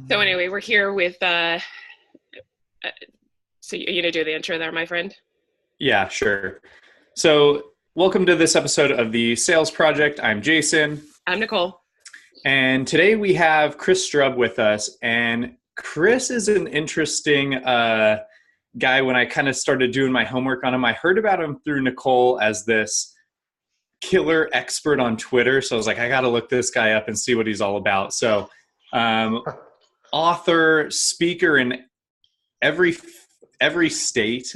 So anyway, we're here with uh, so you gonna do the intro there, my friend? Yeah, sure. So, welcome to this episode of the Sales Project. I'm Jason, I'm Nicole. and today we have Chris Strub with us. And Chris is an interesting guy. When I kind of started doing my homework on him, I heard about him through Nicole as this killer expert on Twitter. So I was like, I got to look this guy up and see what he's all about. So, um, author, speaker in every every state.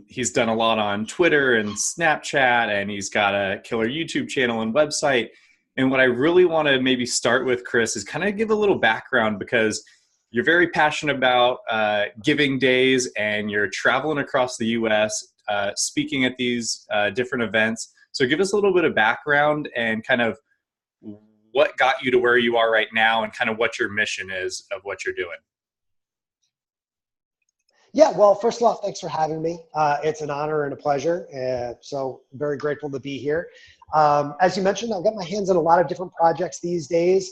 He's done a lot on Twitter and Snapchat, and he's got a killer YouTube channel and website. And what I really want to maybe start with, Chris, is kind of give a little background because you're very passionate about giving days, and you're traveling across the U.S. Speaking at these different events. So give us a little bit of background and kind of what got you to where you are right now, and kind of what your mission is of what you're doing. Yeah, well, first of all, thanks for having me. It's an honor and a pleasure. So very grateful to be here. As you mentioned, I've got my hands on a lot of different projects these days,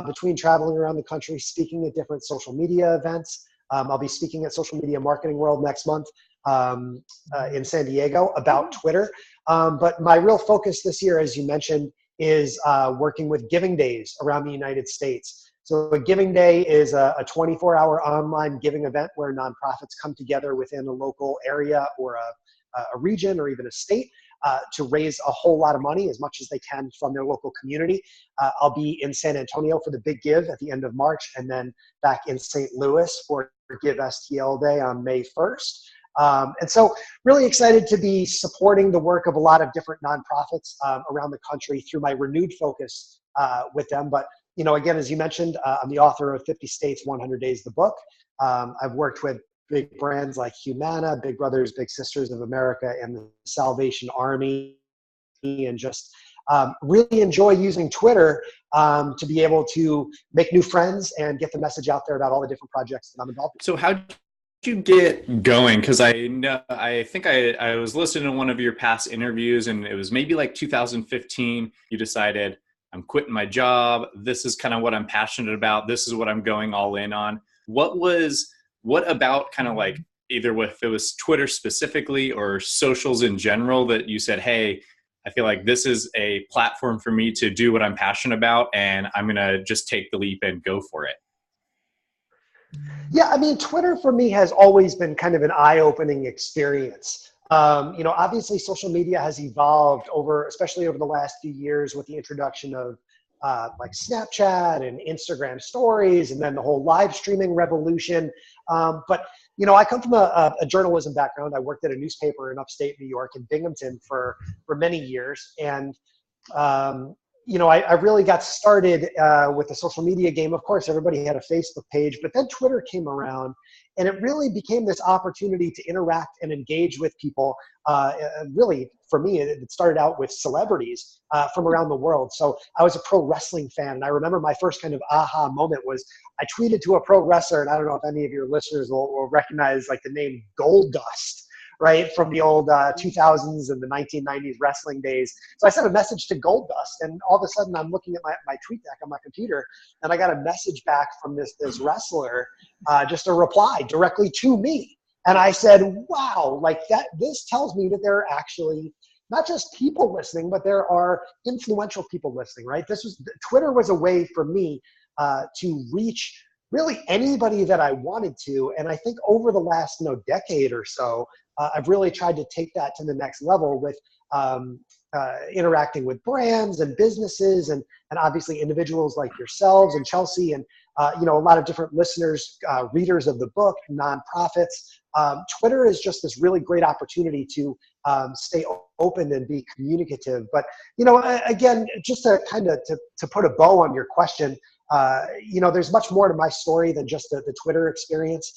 between traveling around the country, speaking at different social media events. I'll be speaking at Social Media Marketing World next month in San Diego about Twitter. But my real focus this year, as you mentioned, is working with giving days around the United States. So a giving day is a 24-hour online giving event where nonprofits come together within a local area or a region or even a state to raise a whole lot of money, as much as they can from their local community. I'll be in San Antonio for the Big Give at the end of March, and then back in St. Louis for Give STL Day on May 1st. And so really excited to be supporting the work of a lot of different nonprofits around the country through my renewed focus with them. But again, as you mentioned, I'm the author of 50 States, 100 Days, the book. I've worked with big brands like Humana, Big Brothers, Big Sisters of America, and the Salvation Army, and just really enjoy using Twitter to be able to make new friends and get the message out there about all the different projects that I'm involved in. So how did you get going? Because I think I was listening to one of your past interviews, and it was maybe like 2015. You decided, I'm quitting my job. This is kind of what I'm passionate about. This is what I'm going all in on. What about kind of like either if it was Twitter specifically or socials in general that you said, hey, I feel like this is a platform for me to do what I'm passionate about, and I'm going to just take the leap and go for it? Yeah, I mean, Twitter for me has always been kind of an eye-opening experience. Obviously social media has evolved especially over the last few years with the introduction of like Snapchat and Instagram stories, and then the whole live streaming revolution. But I come from a journalism background. I worked at a newspaper in upstate New York in Binghamton for many years. And I really got started with the social media game. Of course, everybody had a Facebook page, but then Twitter came around, and it really became this opportunity to interact and engage with people. Really, for me, it started out with celebrities from around the world. So I was a pro wrestling fan, and I remember my first kind of aha moment was I tweeted to a pro wrestler, and I don't know if any of your listeners will recognize like the name Goldust, right, from the old 2000s and the 1990s wrestling days. So I sent a message to Goldust, and all of a sudden I'm looking at my tweet deck on my computer, and I got a message back from this wrestler, just a reply directly to me. And I said, wow, like this tells me that there are actually not just people listening, but there are influential people listening, right? Twitter was a way for me to reach really anybody that I wanted to. And I think over the last decade or so, I've really tried to take that to the next level with interacting with brands and businesses and obviously individuals like yourselves and Chelsea and a lot of different listeners, readers of the book, nonprofits. Twitter is just this really great opportunity to stay open and be communicative. But again, just to kind of to put a bow on your question, there's much more to my story than just the Twitter experience.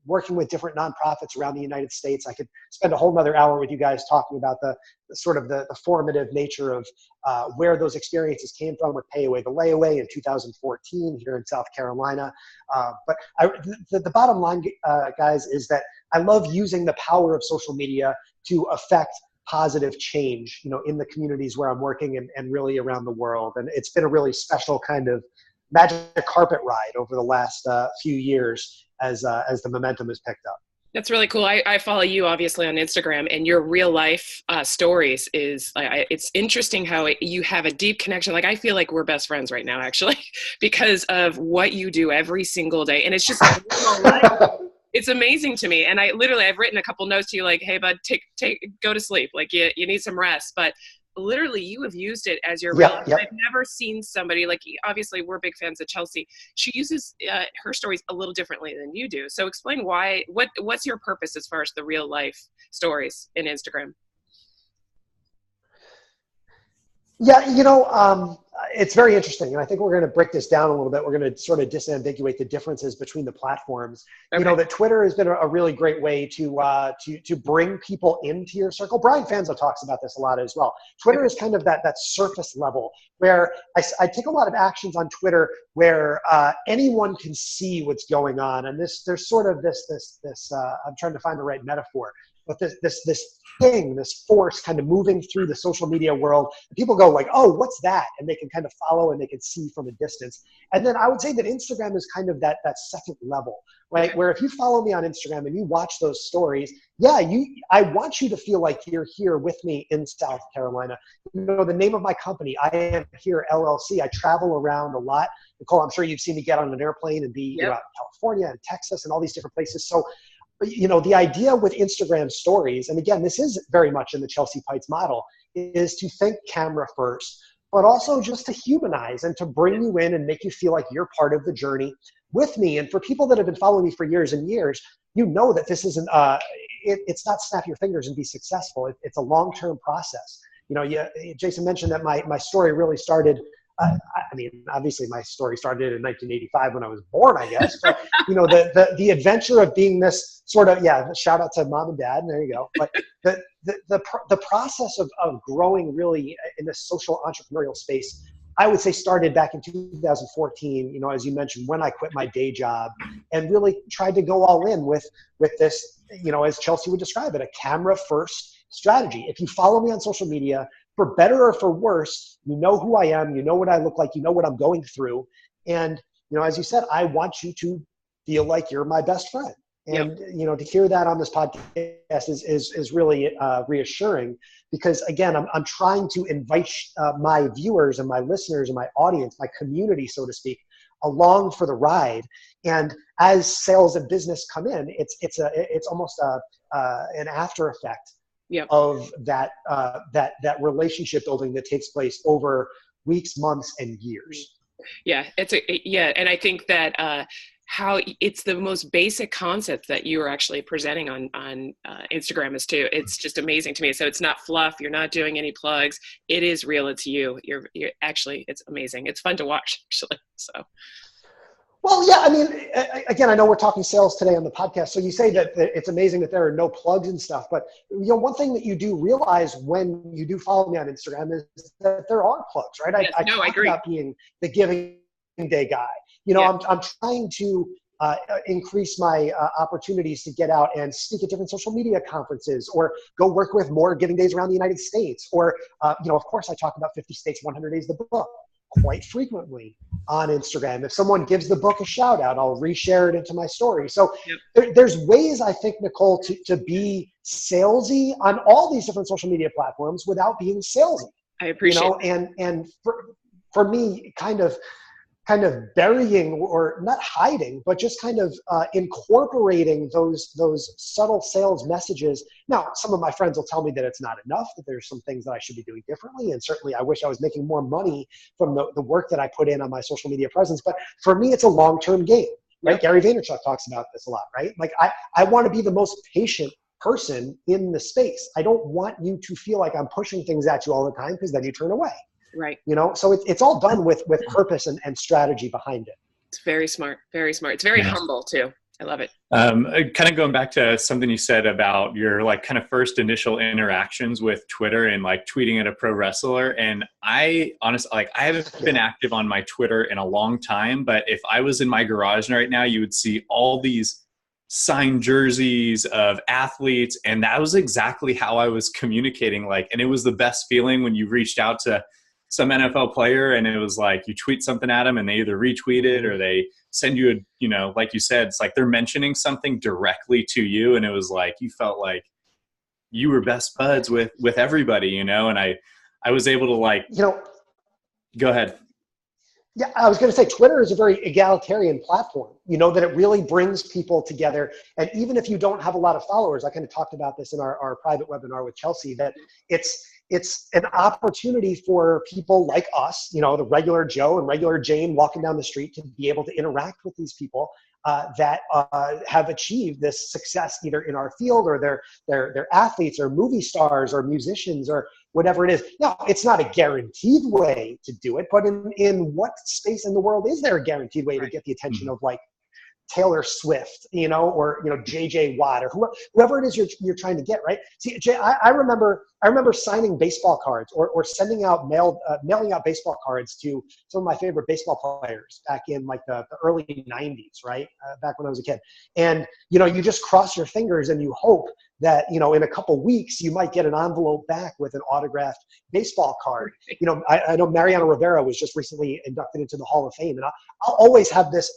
Working with different nonprofits around the United States, I could spend a whole nother hour with you guys talking about the sort of the formative nature of where those experiences came from with Pay Away the Layaway in 2014 here in South Carolina. But the bottom line, guys, is that I love using the power of social media to affect positive change, in the communities where I'm working and really around the world. And it's been a really special kind of magic carpet ride over the last few years as the momentum has picked up. That's really cool. I follow you obviously on Instagram, and your real life stories is it's interesting how you have a deep connection. Like I feel like we're best friends right now, actually, because of what you do every single day, and it's just it's amazing to me. And I've written a couple notes to you like, hey, bud, go to sleep. Like you need some rest, but literally you have used it as your real life. I've never seen somebody like, obviously we're big fans of Chelsea. She uses her stories a little differently than you do. So explain what's your purpose as far as the real life stories in Instagram? Yeah, it's very interesting. And I think we're going to break this down a little bit. We're going to sort of disambiguate the differences between the platforms. Okay. That Twitter has been a really great way to bring people into your circle. Brian Fanzo talks about this a lot as well. Twitter is kind of that surface level where I take a lot of actions on Twitter where anyone can see what's going on. And there's sort of this I'm trying to find the right metaphor, but this force kind of moving through the social media world. People go like, oh, what's that? And they can kind of follow and they can see from a distance. And then I would say that Instagram is kind of that second level, right? Where if you follow me on Instagram and you watch those stories, I want you to feel like you're here with me in South Carolina. The name of my company, I Am Here LLC. I travel around a lot. Nicole, I'm sure you've seen me get on an airplane and be in California and Texas and all these different places. So the idea with Instagram stories, and again, this is very much in the Chelsea Pites model, is to think camera first, but also just to humanize and to bring you in and make you feel like you're part of the journey with me. And for people that have been following me for years and years, that this isn't, it's not snap your fingers and be successful. It's a long-term process. Jason mentioned that my story really started, obviously my story started in 1985 when I was born, I guess. But the adventure of being this sort of shout out to mom and dad, and there you go. But the process of growing really in this social entrepreneurial space, I would say started back in 2014. As you mentioned, when I quit my day job and really tried to go all in with this, as Chelsea would describe it, a camera first strategy. If you follow me on social media, for better or for worse, you know who I am, you know what I look like, you know what I'm going through. And, as you said, I want you to feel like you're my best friend. And, to hear that on this podcast is really reassuring because, again, I'm trying to invite my viewers and my listeners and my audience, my community, so to speak, along for the ride. And as sales and business come in, it's almost an after effect of that relationship building that takes place over weeks, months, and years. Yeah, and I think that how it's the most basic concept that you are actually presenting on Instagram is too. It's just amazing to me. So it's not fluff. You're not doing any plugs. It is real. It's you. You're actually. It's amazing. It's fun to watch actually. So. Well, yeah, again, I know we're talking sales today on the podcast. So you say that it's amazing that there are no plugs and stuff, but one thing that you do realize when you do follow me on Instagram is that there are plugs, right? Yes, I talk about being the giving day guy. I'm trying to increase my opportunities to get out and speak at different social media conferences or go work with more giving days around the United States. Or, of course, I talk about 50 States, 100 Days, the book, quite frequently on Instagram. If someone gives the book a shout out, I'll reshare it into my story. So there's ways, I think, Nicole, to be salesy on all these different social media platforms without being salesy. I appreciate it. And for me, kind of burying, or not hiding, but just kind of incorporating those subtle sales messages. Now, some of my friends will tell me that it's not enough, that there's some things that I should be doing differently. And certainly I wish I was making more money from the work that I put in on my social media presence. But for me, it's a long-term game, right? Yep. Gary Vaynerchuk talks about this a lot, right? Like I want to be the most patient person in the space. I don't want you to feel like I'm pushing things at you all the time because then you turn away. Right. So it's all done with purpose and strategy behind it. It's very smart. Very smart. It's very humble too. I love it. Kind of going back to something you said about your kind of first initial interactions with Twitter and tweeting at a pro wrestler. And I honestly, I haven't been active on my Twitter in a long time, but if I was in my garage right now, you would see all these signed jerseys of athletes. And that was exactly how I was communicating. And it was the best feeling when you reached out to some NFL player and it was like you tweet something at them and they either retweet it or they send you a, you know, like you said, it's like they're mentioning something directly to you. And it was like, you felt like you were best buds with everybody, you know? And I was able to like, You know, go ahead. yeah, I was going to say Twitter is a very egalitarian platform, you know, that it really brings people together. And even if you don't have a lot of followers, I kind of talked about this in our private webinar with Chelsea, that it's an opportunity for people like us, you know, the regular Joe and regular Jane walking down the street to be able to interact with these people that have achieved this success either in our field or they're athletes or movie stars or musicians or whatever it is. Now, it's not a guaranteed way to do it, but in what space in the world is there a guaranteed way to get the attention of like Taylor Swift, you know, or, you know, JJ Watt or whoever it is you're trying to get, right? See, Jay, I remember signing baseball cards or sending out mailing out baseball cards to some of my favorite baseball players back in like the early 90s, right? Back when I was a kid. And, you know, you just cross your fingers and you hope that, you know, in a couple weeks, you might get an envelope back with an autographed baseball card. You know, I know Mariano Rivera was just recently inducted into the Hall of Fame, and I'll always have this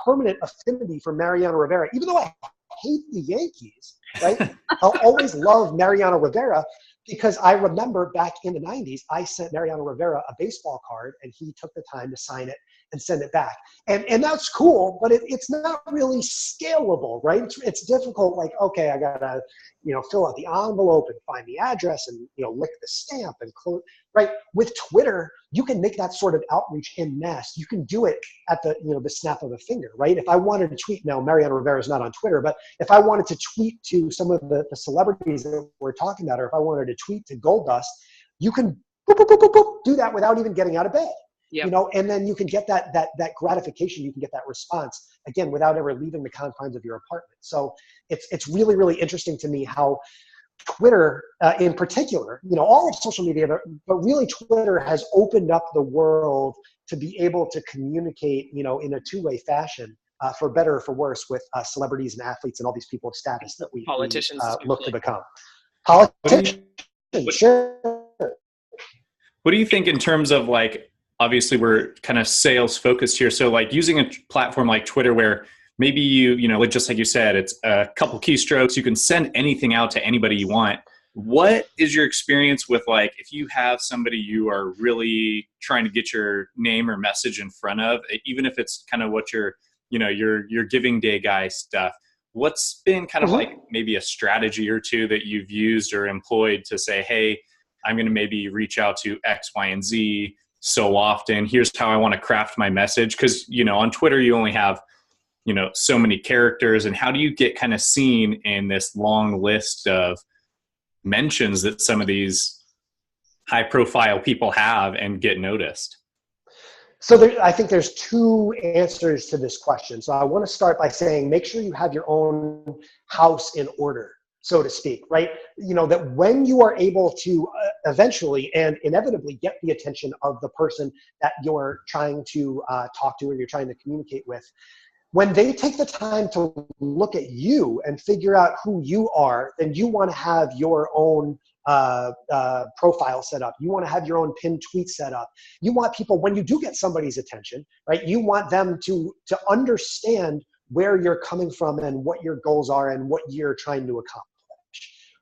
permanent affinity for Mariano Rivera, even though I hate the Yankees, right? I'll always love Mariano Rivera because I remember back in the 90s, I sent Mariano Rivera a baseball card and he took the time to sign it and send it back. And that's cool, but it's not really scalable, right? It's difficult, like, okay, I gotta, you know, fill out the envelope and find the address and, you know, lick the stamp and close, right? With Twitter, you can make that sort of outreach en masse. You can do it at the, you know, the snap of a finger, right? If I wanted to tweet, now Mariano Rivera is not on Twitter, but if I wanted to tweet to some of the celebrities that we're talking about, or if I wanted to tweet to Goldust, you can boop, boop, boop, boop, boop, do that without even getting out of bed. Yep. You know, and then you can get that gratification, you can get that response again without ever leaving the confines of your apartment. So it's really, really interesting to me how Twitter in particular, you know, all of social media, but really Twitter has opened up the world to be able to communicate, you know, in a two-way fashion, for better or for worse, with celebrities and athletes and all these people of status that we look to become. Politicians, sure. What do you think in terms of like, obviously we're kind of sales focused here. So like using a platform like Twitter where maybe you know, just like you said, it's a couple keystrokes, you can send anything out to anybody you want. What is your experience with like, if you have somebody you are really trying to get your name or message in front of, even if it's kind of what your giving day guy stuff, what's been kind of like maybe a strategy or two that you've used or employed to say, hey, I'm going to maybe reach out to X, Y, and Z so often. Here's how I want to craft my message. Because, you know, on Twitter, you only have, you know, so many characters. And how do you get kind of seen in this long list of mentions that some of these high profile people have and get noticed? So I think there's two answers to this question. So I want to start by saying, make sure you have your own house in order, so to speak, right? You know, that when you are able to eventually and inevitably get the attention of the person that you're trying to talk to or you're trying to communicate with, when they take the time to look at you and figure out who you are, then you want to have your own profile set up. You want to have your own pinned tweet set up. You want people, when you do get somebody's attention, right, you want them to understand where you're coming from and what your goals are and what you're trying to accomplish.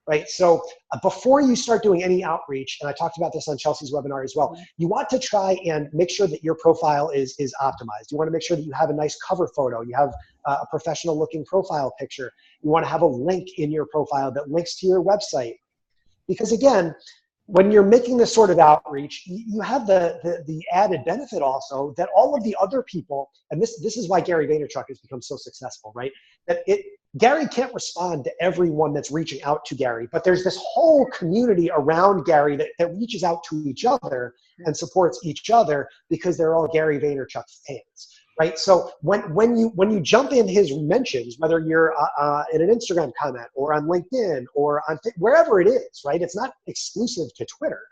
Right. So before you start doing any outreach, and I talked about this on Chelsea's webinar as well, you want to try and make sure that your profile is optimized. You want to make sure that you have a nice cover photo. You have a professional looking profile picture. You want to have a link in your profile that links to your website. Because again, when you're making this sort of outreach, you have the added benefit also that all of the other people, and this is why Gary Vaynerchuk has become so successful, right? That Gary can't respond to everyone that's reaching out to Gary, but there's this whole community around Gary that reaches out to each other and supports each other because they're all Gary Vaynerchuk fans, right? So when you jump in his mentions, whether you're in an Instagram comment or on LinkedIn or on wherever it is, right? It's not exclusive to Twitter.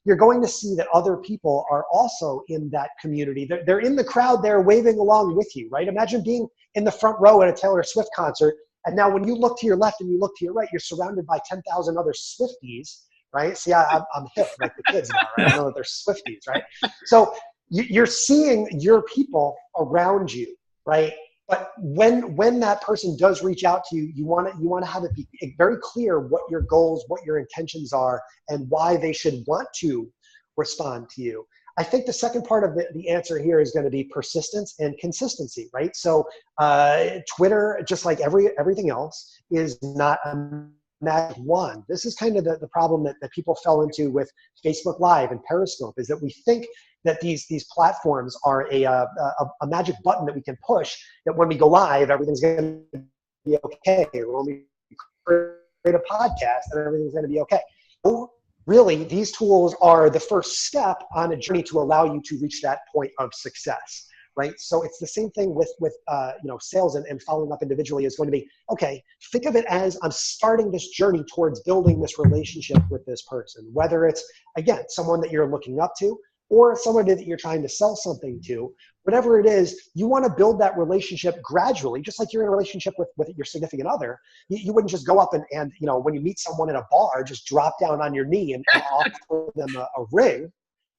You're going to see that other people are also in that community. They're in the crowd there waving along with you, right? Imagine being in the front row at a Taylor Swift concert. And now when you look to your left and you look to your right, you're surrounded by 10,000 other Swifties, right? See, I'm hip like the kids now, right? I know that they're Swifties, right? So you're seeing your people around you, right? But when that person does reach out to you, you want to have it be very clear what your goals, what your intentions are, and why they should want to respond to you. I think the second part of the answer here is going to be persistence and consistency, right? So Twitter, just like everything else, is not a magic wand. This is kind of the problem that people fell into with Facebook Live and Periscope, is that we think that these platforms are a magic button that we can push, that when we go live, everything's going to be okay. Or when we create a podcast, and everything's going to be okay. Really, these tools are the first step on a journey to allow you to reach that point of success, right? So it's the same thing with sales and following up individually is going to be, okay, think of it as I'm starting this journey towards building this relationship with this person, whether it's, again, someone that you're looking up to or someone that you're trying to sell something to. Whatever it is, you want to build that relationship gradually, just like you're in a relationship with your significant other. You wouldn't just go up and when you meet someone in a bar, just drop down on your knee and offer them a ring.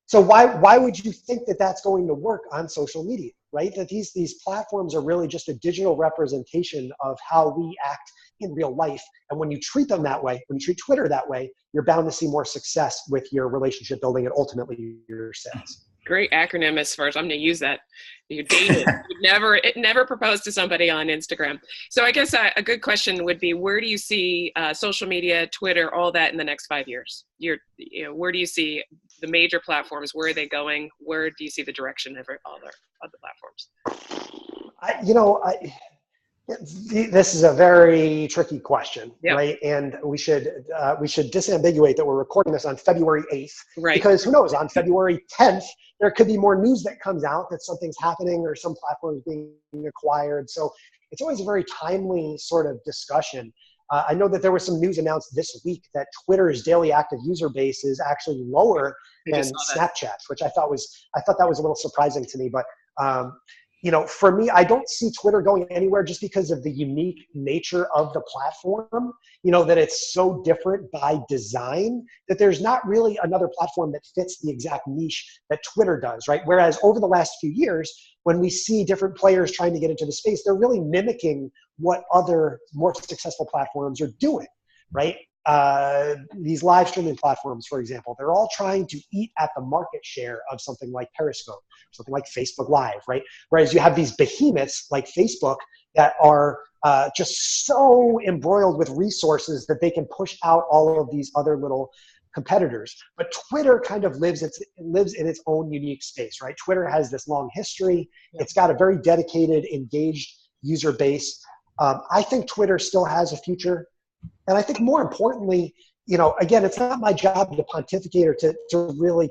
So why would you think that that's going to work on social media, right? That these platforms are really just a digital representation of how we act in real life. And when you treat them that way, when you treat Twitter that way, you're bound to see more success with your relationship building and ultimately your sales. Great acronym as far as I'm going to use that. You dated. It never proposed to somebody on Instagram. So I guess a good question would be, where do you see social media, Twitter, all that in the next 5 years? Where do you see the major platforms? Where are they going? Where do you see the direction of all the platforms? This is a very tricky question, yep. right? And we should disambiguate that we're recording this on February 8th, right? Because who knows, on February 10th, there could be more news that comes out that something's happening or some platform is being acquired. So it's always a very timely sort of discussion. I know that there was some news announced this week that Twitter's daily active user base is actually lower than Snapchat's, which I thought that was a little surprising to me, but. For me, I don't see Twitter going anywhere just because of the unique nature of the platform, that it's so different by design that there's not really another platform that fits the exact niche that Twitter does, right? Whereas over the last few years, when we see different players trying to get into the space, they're really mimicking what other more successful platforms are doing, right? These live streaming platforms, for example, they're all trying to eat at the market share of something like Periscope, something like Facebook Live, right? Whereas you have these behemoths like Facebook that are just so embroiled with resources that they can push out all of these other little competitors. But Twitter kind of lives in its own unique space, right? Twitter has this long history. It's got a very dedicated, engaged user base. I think Twitter still has a future. And I think more importantly, again, it's not my job to pontificate or to really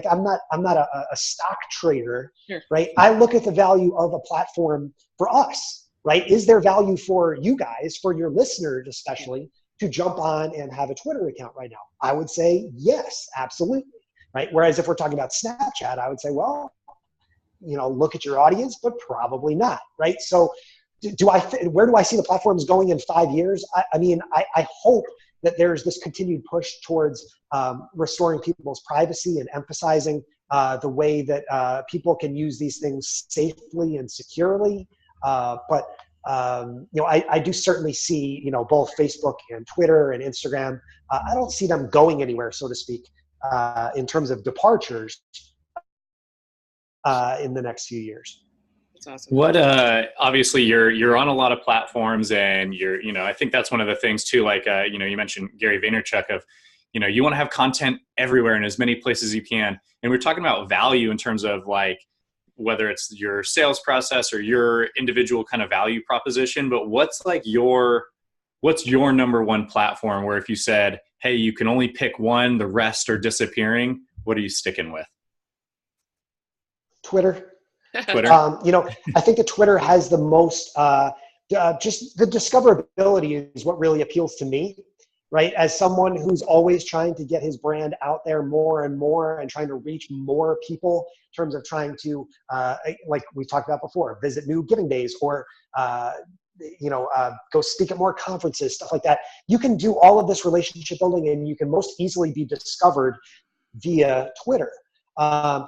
I'm not a stock trader, sure. Right? I look at the value of a platform for us, right? Is there value for you guys, for your listeners especially, to jump on and have a Twitter account right now? I would say yes, absolutely, right? Whereas if we're talking about Snapchat, I would say, well, look at your audience, but probably not, right? So where do I see the platforms going in 5 years? I hope that there's this continued push towards restoring people's privacy and emphasizing the way that people can use these things safely and securely. But I do certainly see, both Facebook and Twitter and Instagram. I don't see them going anywhere, so to speak, in terms of departures in the next few years. Awesome. What obviously you're on a lot of platforms, and I think that's one of the things too, like you mentioned Gary Vaynerchuk of you want to have content everywhere in as many places as you can, and we're talking about value in terms of like whether it's your sales process or your individual kind of value proposition, but what's your number one platform where if you said, hey, you can only pick one, the rest are disappearing, what are you sticking with? Twitter. Twitter. I think that Twitter has the most, just the discoverability is what really appeals to me, right? As someone who's always trying to get his brand out there more and more and trying to reach more people in terms of trying to, like we talked about before, visit new giving days or go speak at more conferences, stuff like that. You can do all of this relationship building, and you can most easily be discovered via Twitter.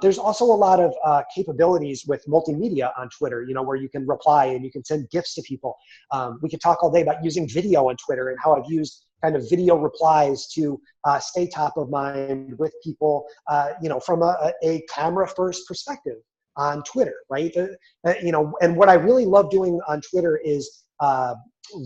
There's also a lot of capabilities with multimedia on Twitter, where you can reply and you can send GIFs to people. We could talk all day about using video on Twitter and how I've used kind of video replies to stay top of mind with people, from a camera first perspective on Twitter, right? And what I really love doing on Twitter is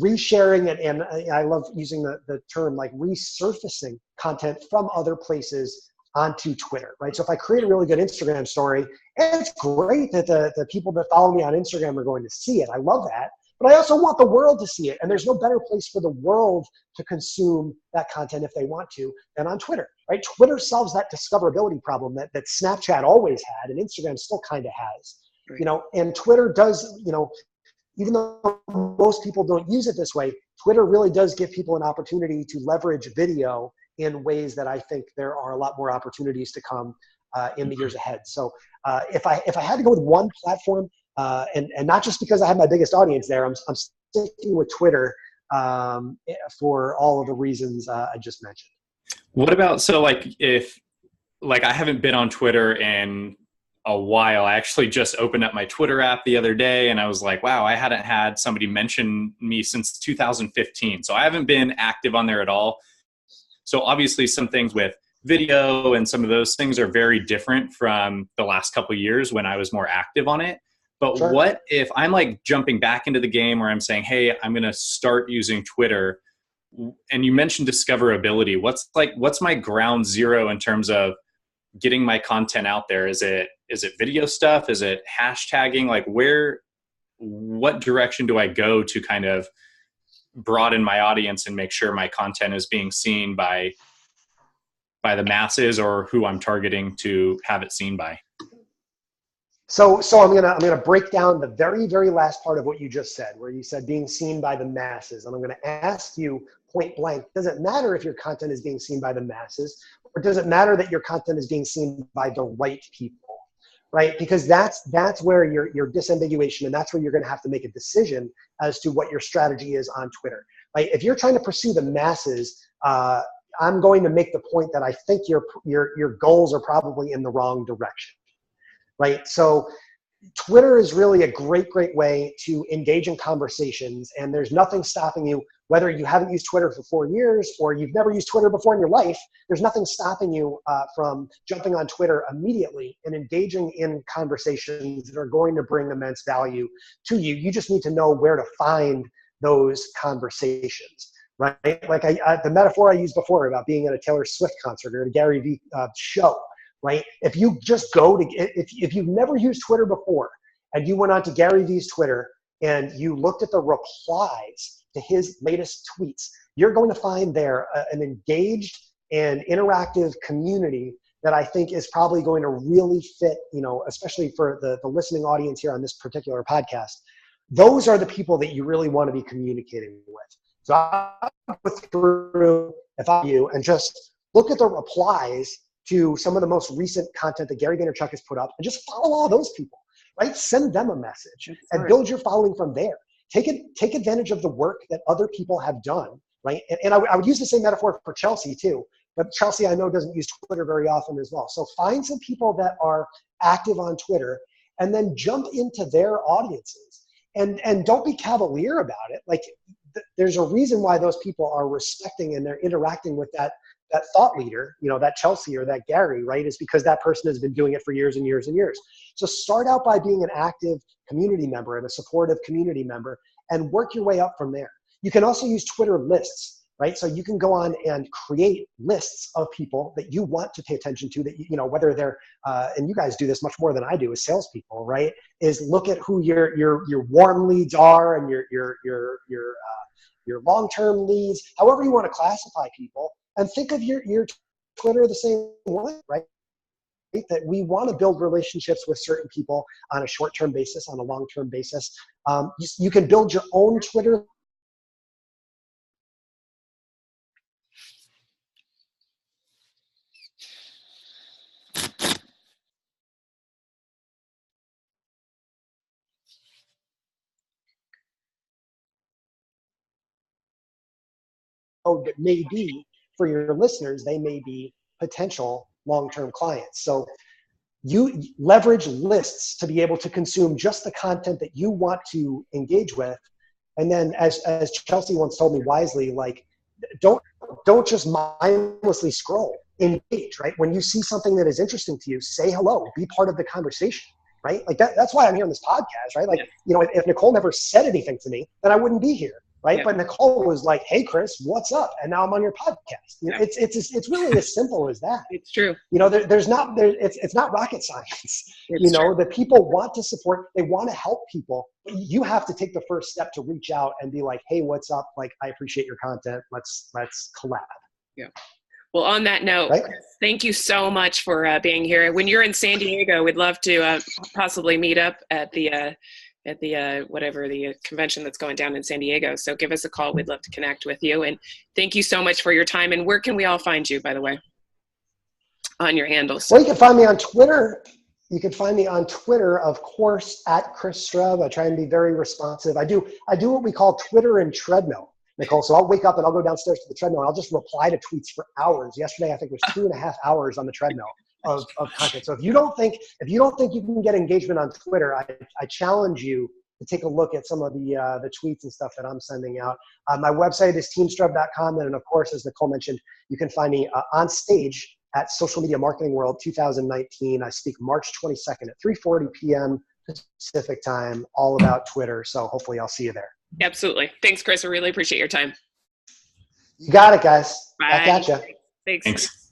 resharing and I love using the term like resurfacing content from other places onto Twitter, right? So if I create a really good Instagram story, and it's great that the people that follow me on Instagram are going to see it. I love that. But I also want the world to see it. And there's no better place for the world to consume that content if they want to than on Twitter, right? Twitter solves that discoverability problem that Snapchat always had and Instagram still kind of has, Right. And Twitter does, even though most people don't use it this way, Twitter really does give people an opportunity to leverage video in ways that I think there are a lot more opportunities to come in the years ahead. So if I had to go with one platform, and not just because I have my biggest audience there, I'm sticking with Twitter for all of the reasons I just mentioned. What about, so like if, like I haven't been on Twitter in a while. I actually just opened up my Twitter app the other day and I was like, wow, I hadn't had somebody mention me since 2015. So I haven't been active on there at all. So obviously some things with video and some of those things are very different from the last couple of years when I was more active on it. But Sure. what if I'm like jumping back into the game where I'm saying, hey, I'm going to start using Twitter, and you mentioned discoverability. What's my ground zero in terms of getting my content out there? Is it video stuff? Is it hashtagging? Like what direction do I go to kind of broaden my audience and make sure my content is being seen by the masses or who I'm targeting to have it seen by? So I'm gonna break down the very, very last part of what you just said, where you said being seen by the masses. And I'm gonna ask you point blank, does it matter if your content is being seen by the masses, or does it matter that your content is being seen by the right people, right? Because that's where your disambiguation, and that's where you're gonna have to make a decision as to what your strategy is on Twitter, right? If you're trying to pursue the masses, I'm going to make the point that I think your goals are probably in the wrong direction. Right. So Twitter is really a great, great way to engage in conversations. And there's nothing stopping you, whether you haven't used Twitter for 4 years or you've never used Twitter before in your life, there's nothing stopping you from jumping on Twitter immediately and engaging in conversations that are going to bring immense value to you. You just need to know where to find those conversations. Right. Like the metaphor I used before about being at a Taylor Swift concert or a Gary Vee show. Right? If you just go to, if you've never used Twitter before and you went on to Gary Vee's Twitter and you looked at the replies to his latest tweets, you're going to find there an engaged and interactive community that I think is probably going to really fit, especially for the listening audience here on this particular podcast. Those are the people that you really want to be communicating with. So I'll go through, if I'm you, and just look at the replies to some of the most recent content that Gary Vaynerchuk has put up and just follow all those people, right? Send them a message and build your following from there. Take advantage of the work that other people have done, right? And I would use the same metaphor for Chelsea too, but Chelsea I know doesn't use Twitter very often as well. So find some people that are active on Twitter and then jump into their audiences and don't be cavalier about it. Like there's a reason why those people are respecting and they're interacting with that thought leader, that Chelsea or that Gary, right, is because that person has been doing it for years and years and years. So start out by being an active community member and a supportive community member and work your way up from there. You can also use Twitter lists, right? So you can go on and create lists of people that you want to pay attention to, that, whether they're, and you guys do this much more than I do as salespeople, right? Is look at who your warm leads are and your long-term leads, however you want to classify people. And think of your Twitter the same way, right? That we want to build relationships with certain people on a short-term basis, on a long-term basis. You can build your own Twitter. that may be, for your listeners, they may be potential long-term clients. So you leverage lists to be able to consume just the content that you want to engage with. And then as Chelsea once told me wisely, like, don't just mindlessly scroll, engage, right? When you see something that is interesting to you, say hello, be part of the conversation, right? Like that's why I'm here on this podcast, right? Like, if Nicole never said anything to me, then I wouldn't be here. Right. Yeah. But Nicole was like, hey, Chris, what's up? And now I'm on your podcast. It's really as simple as that. It's true. It's not rocket science. It's true. That people want to support, they want to help people. But you have to take the first step to reach out and be like, hey, what's up? Like, I appreciate your content. Let's collab. Yeah. Well, on that note, right? Chris, thank you so much for being here. When you're in San Diego, we'd love to possibly meet up at the whatever the convention that's going down in San Diego. So give us a call. We'd love to connect with you. And thank you so much for your time. And where can we all find you, by the way, on your handles? Well, you can find me on Twitter. You can find me on Twitter, of course, at Chris Strub. I try and be very responsive. I do what we call Twitter and treadmill, Nicole. So I'll wake up and I'll go downstairs to the treadmill and I'll just reply to tweets for hours. Yesterday, I think it was 2.5 hours on the treadmill of content. So if you don't think you can get engagement on Twitter, I challenge you to take a look at some of the tweets and stuff that I'm sending out. My website is teamstrub.com. And of course, as Nicole mentioned, you can find me on stage at Social Media Marketing World 2019. I speak March 22nd at 3:40 p.m. Pacific time, all about Twitter. So hopefully I'll see you there. Absolutely. Thanks, Chris. I really appreciate your time. You got it, guys. Bye. Back at you. Thanks.